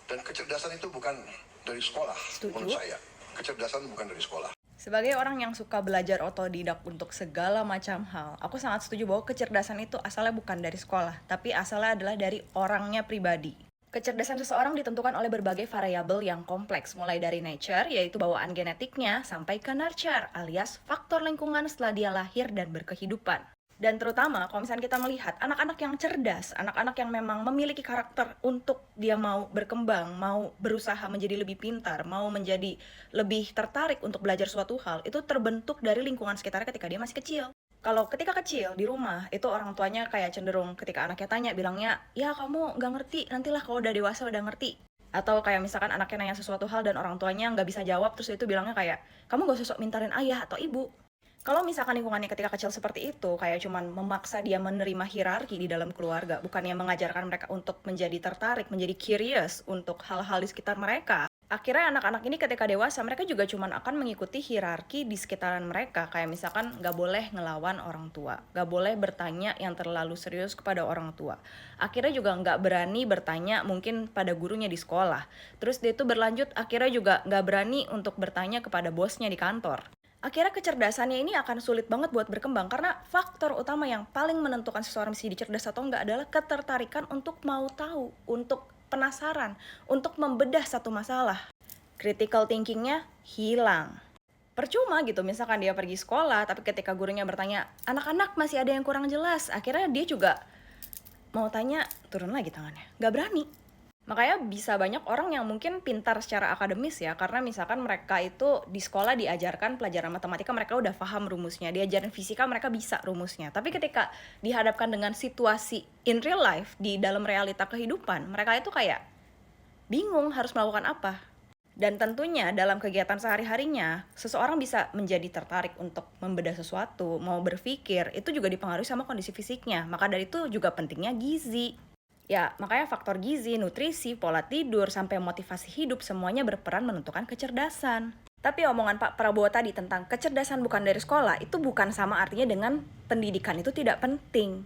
Dan kecerdasan itu bukan dari sekolah, menurut saya. Kecerdasan bukan dari sekolah. Sebagai orang yang suka belajar otodidak untuk segala macam hal, aku sangat setuju bahwa kecerdasan itu asalnya bukan dari sekolah, tapi asalnya adalah dari orangnya pribadi. Kecerdasan seseorang ditentukan oleh berbagai variabel yang kompleks, mulai dari nature, yaitu bawaan genetiknya, sampai ke nurture, alias faktor lingkungan setelah dia lahir dan berkehidupan. Dan terutama kalau misalnya kita melihat anak-anak yang cerdas, anak-anak yang memang memiliki karakter untuk dia mau berkembang, mau berusaha menjadi lebih pintar, mau menjadi lebih tertarik untuk belajar suatu hal, itu terbentuk dari lingkungan sekitarnya ketika dia masih kecil. Kalau ketika kecil di rumah, itu orang tuanya kayak cenderung ketika anaknya tanya bilangnya, ya kamu nggak ngerti, nantilah kalau udah dewasa udah ngerti. Atau kayak misalkan anaknya nanya sesuatu hal dan orang tuanya nggak bisa jawab, terus itu bilangnya kayak, kamu gak usah sok mintarin ayah atau ibu. Kalau misalkan lingkungannya ketika kecil seperti itu, kayak cuman memaksa dia menerima hierarki di dalam keluarga, bukannya mengajarkan mereka untuk menjadi tertarik, menjadi curious untuk hal-hal di sekitar mereka. Akhirnya anak-anak ini ketika dewasa, mereka juga cuman akan mengikuti hierarki di sekitaran mereka. Kayak misalkan nggak boleh ngelawan orang tua, nggak boleh bertanya yang terlalu serius kepada orang tua. Akhirnya juga nggak berani bertanya mungkin pada gurunya di sekolah. Terus dia itu berlanjut, akhirnya juga nggak berani untuk bertanya kepada bosnya di kantor. Akhirnya kecerdasannya ini akan sulit banget buat berkembang karena faktor utama yang paling menentukan seseorang bisa jadi cerdas atau enggak adalah ketertarikan untuk mau tahu, untuk penasaran, untuk membedah satu masalah. Critical thinkingnya hilang. Percuma gitu, misalkan dia pergi sekolah, tapi ketika gurunya bertanya, anak-anak masih ada yang kurang jelas, akhirnya dia juga mau tanya, turun lagi tangannya. Gak berani. Makanya bisa banyak orang yang mungkin pintar secara akademis ya, karena misalkan mereka itu di sekolah diajarkan pelajaran matematika, mereka udah paham rumusnya, diajarin fisika mereka bisa rumusnya. Tapi ketika dihadapkan dengan situasi in real life, di dalam realita kehidupan, mereka itu kayak bingung harus melakukan apa. Dan tentunya dalam kegiatan sehari-harinya, seseorang bisa menjadi tertarik untuk membedah sesuatu, mau berpikir, itu juga dipengaruhi sama kondisi fisiknya. Maka dari itu juga pentingnya gizi. Ya, makanya faktor gizi, nutrisi, pola tidur, sampai motivasi hidup semuanya berperan menentukan kecerdasan. Tapi omongan Pak Prabowo tadi tentang kecerdasan bukan dari sekolah, itu bukan sama artinya dengan pendidikan itu tidak penting.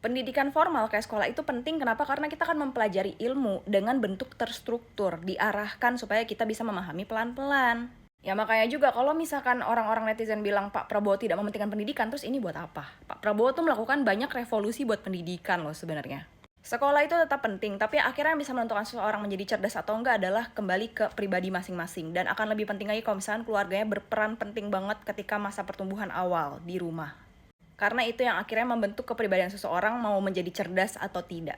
Pendidikan formal kayak sekolah itu penting, kenapa? Karena kita akan mempelajari ilmu dengan bentuk terstruktur, diarahkan supaya kita bisa memahami pelan-pelan. Ya makanya juga kalau misalkan orang-orang netizen bilang Pak Prabowo tidak mementingkan pendidikan, terus ini buat apa? Pak Prabowo tuh melakukan banyak revolusi buat pendidikan loh sebenarnya. Sekolah itu tetap penting, tapi akhirnya yang bisa menentukan seseorang menjadi cerdas atau enggak adalah kembali ke pribadi masing-masing. Dan akan lebih penting lagi kalau misalkan keluarganya berperan penting banget ketika masa pertumbuhan awal di rumah. Karena itu yang akhirnya membentuk kepribadian seseorang mau menjadi cerdas atau tidak.